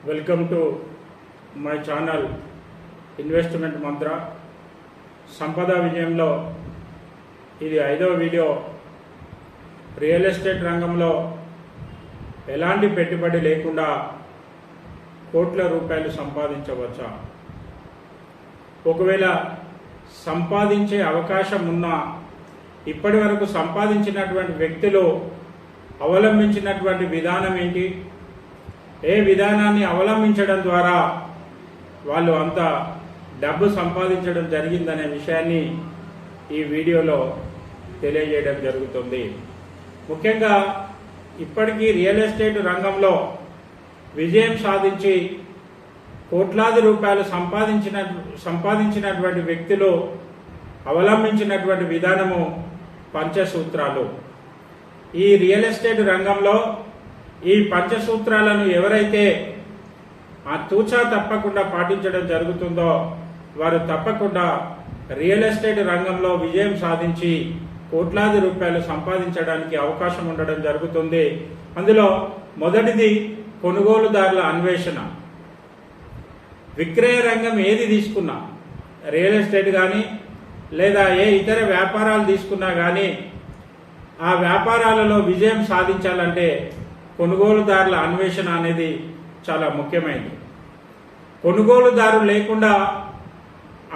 Welcome to my channel investment మంత్ర. సంపద విజయంలో ఇది 5వ వీడియో. రియల్ ఎస్టేట్ రంగంలో ఎలాంటి పెట్టుబడి లేకుండా కోట్ల రూపాయలు సంపాదించవచ్చా? ఒకవేళ సంపాదించే అవకాశం ఉన్నా ఇప్పటి వరకు సంపాదించినటువంటి వ్యక్తులు అవలంబించినటువంటి విధానం ఏంటి, ఏ విధానాన్ని అవలంబించడం ద్వారా వాళ్ళు అంత డబ్బు సంపాదించడం జరిగిందనే విషయాన్ని ఈ వీడియోలో తెలియజేయడం జరుగుతుంది. ముఖ్యంగా ఇప్పటికీ రియల్ ఎస్టేట్ రంగంలో విజయం సాధించి కోట్లాది రూపాయలు సంపాదించినటువంటి వ్యక్తులు అవలంబించినటువంటి విధానము పంచసూత్రాలు. ఈ రియల్ ఎస్టేట్ రంగంలో ఈ పంచసూత్రాలను ఎవరైతే తూచా తప్పకుండా పాటించడం జరుగుతుందో వారు తప్పకుండా రియల్ ఎస్టేట్ రంగంలో విజయం సాధించి కోట్లాది రూపాయలు సంపాదించడానికి అవకాశం ఉండడం జరుగుతుంది. అందులో మొదటిది కొనుగోలుదారుల అన్వేషణ. విక్రయ రంగం ఏది తీసుకున్నా, రియల్ ఎస్టేట్ కానీ లేదా ఏ ఇతర వ్యాపారాలు తీసుకున్నా కానీ ఆ వ్యాపారాలలో విజయం సాధించాలంటే కొనుగోలుదారుల అన్వేషణ అనేది చాలా ముఖ్యమైనది. కొనుగోలుదారు లేకుండా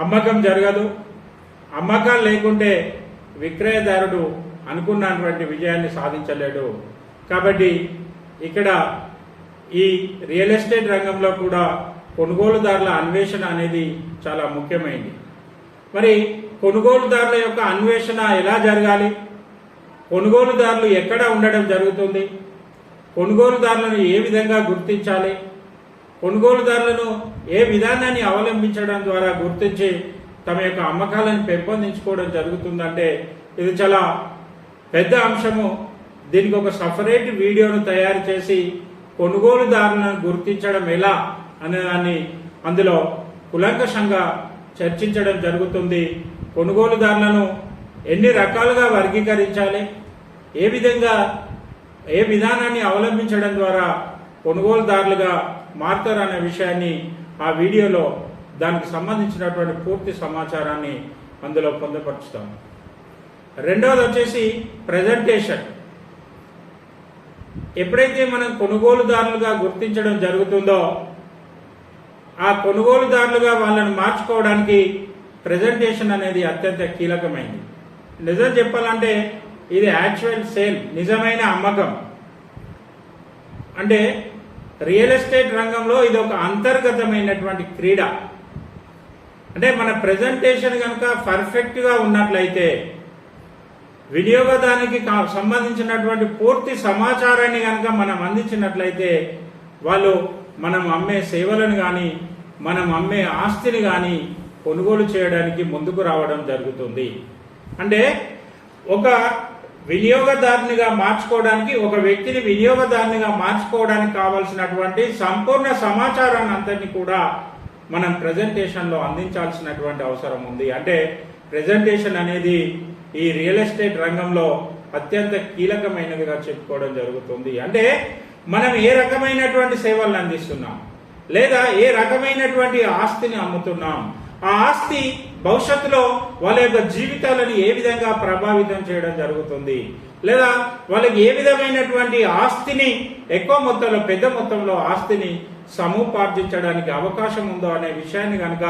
అమ్మకం జరగదు. అమ్మకాలు లేకుంటే విక్రయదారుడు అనుకున్నటువంటి విజయాన్ని సాధించలేడు. కాబట్టి ఇక్కడ ఈ రియల్ ఎస్టేట్ రంగంలో కూడా కొనుగోలుదారుల అన్వేషణ అనేది చాలా ముఖ్యమైనది. మరి కొనుగోలుదారుల యొక్క అన్వేషణ ఎలా జరగాలి? కొనుగోలుదారులు ఎక్కడ ఉండడం జరుగుతుంది? కొనుగోలుదారులను ఏ విధంగా గుర్తించాలి? కొనుగోలుదారులను ఏ విధానాన్ని అవలంబించడం ద్వారా గుర్తించి తమ యొక్క అమ్మకాలను పెంపొందించుకోవడం జరుగుతుందంటే ఇది చాలా పెద్ద అంశము. దీనికి ఒక సపరేట్ వీడియోను తయారు చేసి కొనుగోలుదారులను గుర్తించడం ఎలా అనే దాన్ని అందులో కులంకషంగా చర్చించడం జరుగుతుంది. కొనుగోలుదారులను ఎన్ని రకాలుగా వర్గీకరించాలి, ఏ విధానాన్ని అవలంబించడం ద్వారా కొనుగోలుదారులుగా మారుతారు అనే విషయాన్ని ఆ వీడియోలో దానికి సంబంధించినటువంటి పూర్తి సమాచారాన్ని అందులో పొందుపరుస్తాం. రెండవది వచ్చేసి ప్రెజెంటేషన్. ఎప్పుడైతే మనం కొనుగోలుదారులుగా గుర్తించడం జరుగుతుందో ఆ కొనుగోలుదారులుగా వాళ్ళని మార్చుకోవడానికి ప్రెజెంటేషన్ అనేది అత్యంత కీలకమైనది. నిజం చెప్పాలంటే ఇది యాక్చువల్ సేల్, నిజమైన అమ్మకం. అంటే రియల్ ఎస్టేట్ రంగంలో ఇది ఒక అంతర్గతమైనటువంటి క్రీడ. అంటే మన ప్రెజెంటేషన్ కనుక పర్ఫెక్ట్గా ఉన్నట్లయితే వినియోగదానికి సంబంధించినటువంటి పూర్తి సమాచారాన్ని కనుక మనం అందించినట్లయితే వాళ్ళు మనం అమ్మే సేవలను కానీ మనం అమ్మే ఆస్తిని కానీ కొనుగోలు చేయడానికి ముందుకు రావడం జరుగుతుంది. అంటే ఒక వినియోగదారునిగా మార్చుకోవడానికి, ఒక వ్యక్తిని వినియోగదారునిగా మార్చుకోవడానికి కావాల్సినటువంటి సంపూర్ణ సమాచారాన్ని అంతటిని కూడా మనం ప్రెజెంటేషన్లో అందించాల్సినటువంటి అవసరం ఉంది. అంటే ప్రెజెంటేషన్ అనేది ఈ రియల్ ఎస్టేట్ రంగంలో అత్యంత కీలకమైనదిగా చెప్పుకోవడం జరుగుతుంది. అంటే మనం ఏ రకమైనటువంటి సేవలను అందిస్తున్నాం లేదా ఏ రకమైనటువంటి ఆస్తిని అమ్ముతున్నాం, ఆ ఆస్తి భవిష్యత్తులో వాళ్ళ యొక్క జీవితాలను ఏ విధంగా ప్రభావితం చేయడం జరుగుతుంది, లేదా వాళ్ళకి ఏ విధమైనటువంటి ఆస్తిని ఎక్కువ మొత్తంలో, పెద్ద మొత్తంలో ఆస్తిని సముపార్జించడానికి అవకాశం ఉందో అనే విషయాన్ని కనుక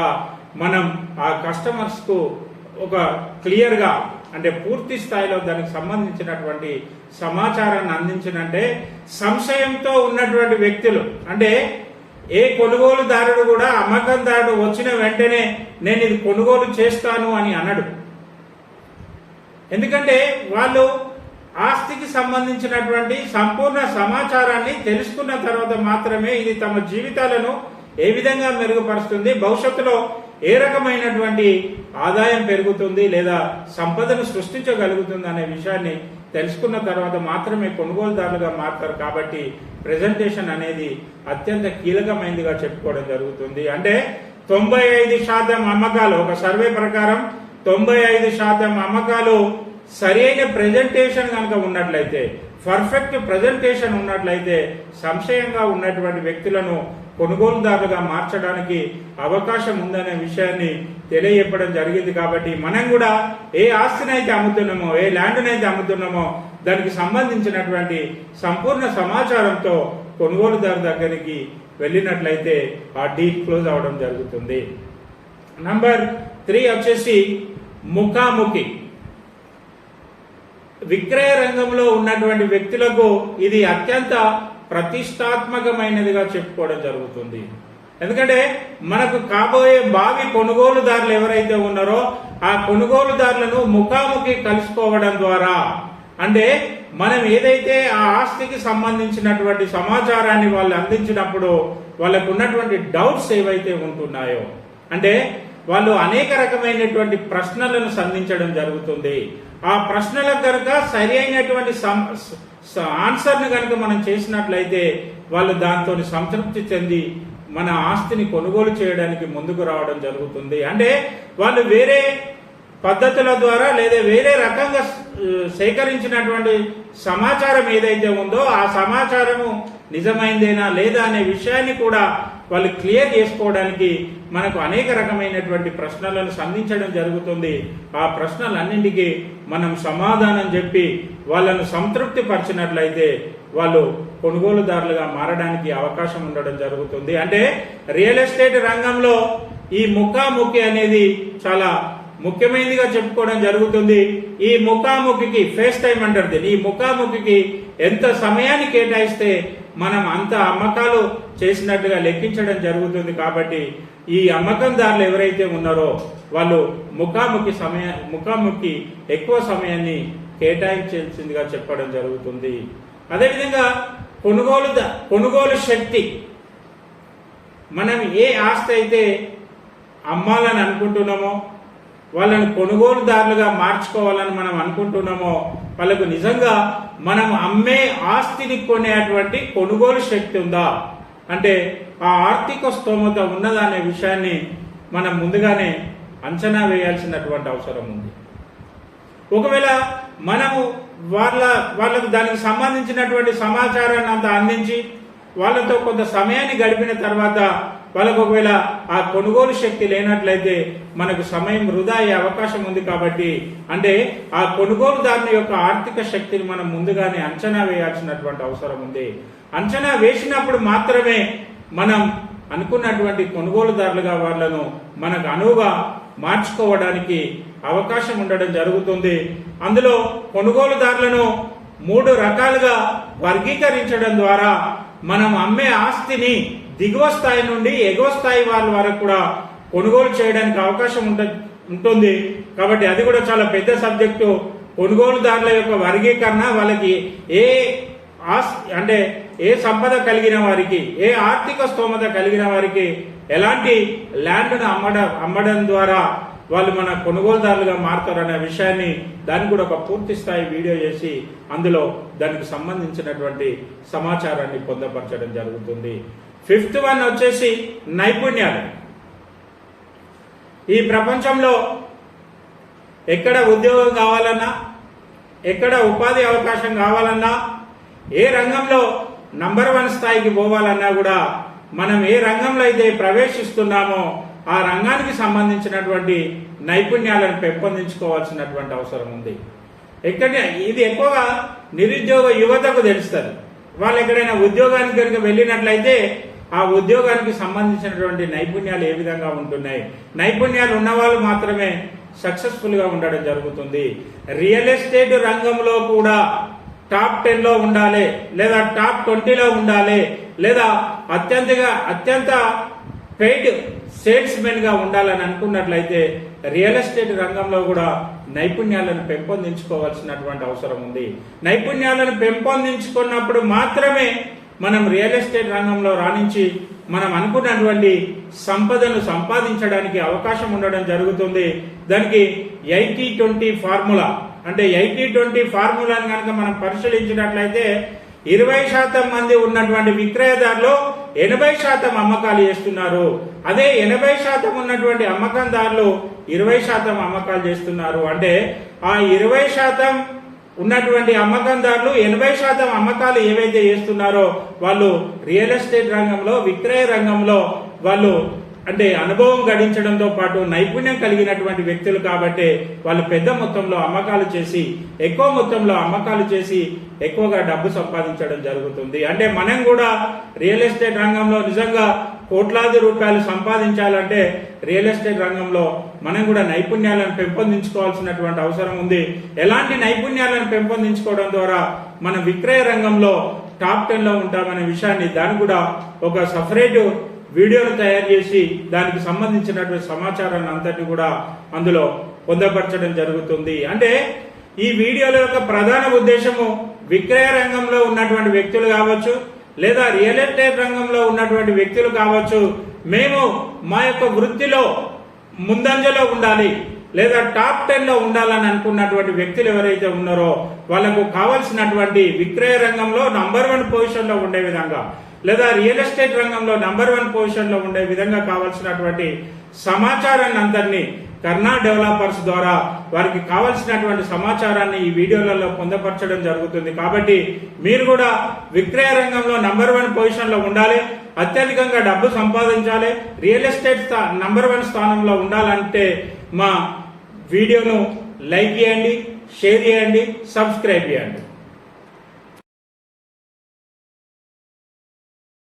మనం ఆ కస్టమర్స్కు ఒక క్లియర్గా, అంటే పూర్తి స్థాయిలో దానికి సంబంధించినటువంటి సమాచారాన్ని అందించినంటే సంశయంతో ఉన్నటువంటి వ్యక్తులు, అంటే ఏ కొనుగోలుదారుడు కూడా అమ్మకందారుడు వచ్చిన వెంటనే నేను ఇది కొనుగోలు చేస్తాను అని అనడు. ఎందుకంటే వాళ్ళు ఆస్తికి సంబంధించినటువంటి సంపూర్ణ సమాచారాన్ని తెలుసుకున్న తర్వాత మాత్రమే ఇది తమ జీవితాలను ఏ విధంగా మెరుగుపరుస్తుంది, భవిష్యత్తులో ఏ రకమైనటువంటి ఆదాయం పెరుగుతుంది లేదా సంపదను సృష్టించగలుగుతుంది అనే విషయాన్ని తెలుసుకున్న తర్వాత మాత్రమే కొనుగోలుదారులుగా మారుతారు. కాబట్టి ప్రెజెంటేషన్ అనేది అత్యంత కీలకమైనదిగా చెప్పుకోవడం జరుగుతుంది. అంటే 95% అమ్మకాలు, ఒక సర్వే ప్రకారం 95% అమ్మకాలు సరైన ప్రెజెంటేషన్ కనుక ఉన్నట్లయితే, పర్ఫెక్ట్ ప్రజెంటేషన్ ఉన్నట్లయితే సంశయంగా ఉన్నటువంటి వ్యక్తులను కొనుగోలుదారులుగా మార్చడానికి అవకాశం ఉందనే విషయాన్ని తెలియజెప్పడం జరిగింది. కాబట్టి మనం కూడా ఏ ఆస్తినైతే అమ్ముతున్నామో, ఏ ల్యాండ్నైతే అమ్ముతున్నామో దానికి సంబంధించినటువంటి సంపూర్ణ సమాచారంతో కొనుగోలుదారు దగ్గరికి వెళ్ళినట్లయితే ఆ డీల్ క్లోజ్ అవడం జరుగుతుంది. నంబర్ 3 వచ్చేసి ముఖాముఖి. విక్రయ రంగంలో ఉన్నటువంటి వ్యక్తులకు ఇది అత్యంత ప్రతిష్టాత్మకమైనదిగా చెప్పుకోవడం జరుగుతుంది. ఎందుకంటే మనకు కాబోయే భావి కొనుగోలుదారులు ఎవరైతే ఉన్నారో ఆ కొనుగోలుదారులను ముఖాముఖి కలుసుకోవడం ద్వారా, అంటే మనం ఏదైతే ఆ ఆస్తికి సంబంధించినటువంటి సమాచారాన్ని వాళ్ళు అందించినప్పుడు వాళ్ళకు ఉన్నటువంటి డౌట్స్ ఏవైతే ఉంటున్నాయో, అంటే వాళ్ళు అనేక రకమైనటువంటి ప్రశ్నలను సంధించడం జరుగుతుంది. ఆ ప్రశ్నలకు కనుక సరి అయినటువంటి ఆన్సర్ను కనుక మనం చేసినట్లయితే వాళ్ళు దాంతో సంతృప్తి చెంది మన ఆస్తిని కొనుగోలు చేయడానికి ముందుకు రావడం జరుగుతుంది. అంటే వాళ్ళు వేరే పద్ధతుల ద్వారా లేదా వేరే రకంగా సేకరించినటువంటి సమాచారం ఏదైతే ఉందో ఆ సమాచారము నిజమైందేనా లేదా అనే విషయాన్ని కూడా వాళ్ళు క్లియర్ చేసుకోవడానికి మనకు అనేక రకమైనటువంటి ప్రశ్నలను సంధించడం జరుగుతుంది. ఆ ప్రశ్నలన్నింటికీ మనం సమాధానం చెప్పి వాళ్ళను సంతృప్తి పరిచినట్లయితే వాళ్ళు కొనుగోలుదారులుగా మారడానికి అవకాశం ఉండడం జరుగుతుంది. అంటే రియల్ ఎస్టేట్ రంగంలో ఈ ముఖాముఖి అనేది చాలా ముఖ్యమైనదిగా చెప్పుకోవడం జరుగుతుంది. ఈ ముఖాముఖికి ఫేస్ టైం అంటారు దీన్ని. ఈ ముఖాముఖికి ఎంత సమయాన్ని కేటాయిస్తే మనం అంత అమ్మకాలు చేసినట్టుగా లెక్కించడం జరుగుతుంది. కాబట్టి ఈ అమ్మకందారులు ఎవరైతే ఉన్నారో వాళ్ళు ముఖాముఖి ఎక్కువ సమయాన్ని కేటాయించాల్సిందిగా చెప్పడం జరుగుతుంది. అదేవిధంగా కొనుగోలు శక్తి. మనం ఏ ఆస్తి అయితే అమ్మాలని అనుకుంటున్నామో, వాళ్ళని కొనుగోలుదారులుగా మార్చుకోవాలని మనం అనుకుంటున్నామో, వాళ్ళకు నిజంగా మనం అమ్మే ఆస్తిని కొనేటువంటి కొనుగోలు శక్తి ఉందా, అంటే ఆ ఆర్థిక స్తోమత ఉన్నదా అనే విషయాన్ని మనం ముందుగానే అంచనా వేయాల్సినటువంటి అవసరం ఉంది. ఒకవేళ మనము వాళ్ళకు దానికి సంబంధించినటువంటి సమాచారాన్ని అంతా అందించి వాళ్ళతో కొంత సమయాన్ని గడిపిన తర్వాత వాళ్ళకు ఒకవేళ ఆ కొనుగోలు శక్తి లేనట్లయితే మనకు సమయం వృధా అయ్యే అవకాశం ఉంది. కాబట్టి అంటే ఆ కొనుగోలుదారుని యొక్క ఆర్థిక శక్తిని మనం ముందుగానే అంచనా వేయాల్సినటువంటి అవసరం ఉంది. అంచనా వేసినప్పుడు మాత్రమే మనం అనుకున్నటువంటి కొనుగోలుదారులుగా వాళ్ళను మనకు అనువుగా మార్చుకోవడానికి అవకాశం ఉండడం జరుగుతుంది. అందులో కొనుగోలుదారులను 3 రకాలుగా వర్గీకరించడం ద్వారా మనం అమ్మే ఆస్తిని దిగువ స్థాయి నుండి ఎగువ స్థాయి వాళ్ళ వరకు కూడా కొనుగోలు చేయడానికి అవకాశం ఉంటుంది. కాబట్టి అది కూడా చాలా పెద్ద సబ్జెక్టు. కొనుగోలుదారుల యొక్క వర్గీకరణ, వాళ్ళకి ఏ ఆస్తి అంటే ఏ సంపద కలిగిన వారికి, ఏ ఆర్థిక స్తోమత కలిగిన వారికి ఎలాంటి ల్యాండ్ను అమ్మడం ద్వారా వాళ్ళు మన కొనుగోలుదారులుగా మారుతారనే విషయాన్ని దాన్ని కూడా ఒక పూర్తి స్థాయి వీడియో చేసి అందులో దానికి సంబంధించినటువంటి సమాచారాన్ని పొందపరచడం జరుగుతుంది. 5th వన్ వచ్చేసి నైపుణ్యాలు. ఈ ప్రపంచంలో ఎక్కడ ఉద్యోగం కావాలన్నా, ఎక్కడ ఉపాధి అవకాశం కావాలన్నా, ఏ రంగంలో నంబర్ 1 స్థాయికి పోవాలన్నా కూడా మనం ఏ రంగంలో అయితే ప్రవేశిస్తున్నామో ఆ రంగానికి సంబంధించినటువంటి నైపుణ్యాలను పెంపొందించుకోవాల్సినటువంటి అవసరం ఉంది. ఇది ఎక్కువగా నిరుద్యోగ యువతకు తెలుస్తుంది. వాళ్ళు ఎక్కడైనా ఉద్యోగానికి కనుక వెళ్ళినట్లయితే ఆ ఉద్యోగానికి సంబంధించినటువంటి నైపుణ్యాలు ఏ విధంగా ఉంటున్నాయి, నైపుణ్యాలు ఉన్నవాళ్ళు మాత్రమే సక్సెస్ఫుల్ గా ఉండడం జరుగుతుంది. రియల్ ఎస్టేట్ రంగంలో కూడా టాప్ 10లో ఉండాలి, లేదా టాప్ 20లో ఉండాలి, లేదా అత్యంత పెయిడ్ సేల్స్ మెన్ గా ఉండాలని అనుకున్నట్లయితే రియల్ ఎస్టేట్ రంగంలో కూడా నైపుణ్యాలను పెంపొందించుకోవాల్సినటువంటి అవసరం ఉంది. నైపుణ్యాలను పెంపొందించుకున్నప్పుడు మాత్రమే మనం రియల్ ఎస్టేట్ రంగంలో రాణించి మనం అనుకున్నటువంటి సంపదను సంపాదించడానికి అవకాశం ఉండడం జరుగుతుంది. దానికి 80-20 ఫార్ములా, అంటే 80-20 ఫార్ములాని కనుక మనం పరిశీలించినట్లయితే 20% మంది ఉన్నటువంటి విక్రయదారులు 80% అమ్మకాలు చేస్తున్నారు. అదే 80% ఉన్నటువంటి అమ్మకందారులు 20% అమ్మకాలు చేస్తున్నారు. అంటే ఆ 20% ఉన్నటువంటి అమ్మకందారులు 80% అమ్మకాలు ఏవైతే చేస్తున్నారో వాళ్ళు రియల్ ఎస్టేట్ రంగంలో, విక్రయ రంగంలో వాళ్ళు అంటే అనుభవం గడించడంతో పాటు నైపుణ్యం కలిగినటువంటి వ్యక్తులు కాబట్టి వాళ్ళు పెద్ద మొత్తంలో అమ్మకాలు చేసి, ఎక్కువ మొత్తంలో అమ్మకాలు చేసి ఎక్కువగా డబ్బు సంపాదించడం జరుగుతుంది. అంటే మనం కూడా రియల్ ఎస్టేట్ రంగంలో నిజంగా కోట్లాది రూపాయలు సంపాదించాలంటే రియల్ ఎస్టేట్ రంగంలో మనం కూడా నైపుణ్యాలను పెంపొందించుకోవాల్సినటువంటి అవసరం ఉంది. ఎలాంటి నైపుణ్యాలను పెంపొందించుకోవడం ద్వారా మనం విక్రయ రంగంలో టాప్ 10లో ఉంటామనే విషయాన్ని దాన్ని కూడా ఒక సపరేట్ వీడియోను తయారు చేసి దానికి సంబంధించినటువంటి సమాచారాన్ని అంతటి కూడా అందులో పొందపరచడం జరుగుతుంది. అంటే ఈ వీడియోల యొక్క ప్రధాన ఉద్దేశము విక్రయ రంగంలో ఉన్నటువంటి వ్యక్తులు కావచ్చు, లేదా రియల్ ఎస్టేట్ రంగంలో ఉన్నటువంటి వ్యక్తులు కావచ్చు, మేము మా యొక్క వృత్తిలో ముందంజలో ఉండాలి లేదా టాప్ 10లో ఉండాలని అనుకున్నటువంటి వ్యక్తులు ఎవరైతే ఉన్నారో వాళ్ళకు కావలసినటువంటి విక్రయ రంగంలో నంబర్ 1 పొజిషన్లో ఉండే విధంగా లేదా రియల్ ఎస్టేట్ రంగంలో నంబర్ 1 పొజిషన్లో ఉండే విధంగా కావాల్సినటువంటి సమాచారాన్ని అందరినీ కర్ణా డెవలపర్స్ ద్వారా వారికి కావలసినటువంటి సమాచారాన్ని ఈ వీడియోలలో పొందపరచడం జరుగుతుంది. కాబట్టి మీరు కూడా విక్రయ రంగంలో నంబర్ 1 పొజిషన్లో ఉండాలి, అత్యధికంగా డబ్బు సంపాదించాలి, రియల్ ఎస్టేట్ నంబర్ 1 స్థానంలో ఉండాలంటే మా వీడియోను లైక్ చేయండి, షేర్ చేయండి, సబ్స్క్రైబ్ చేయండి.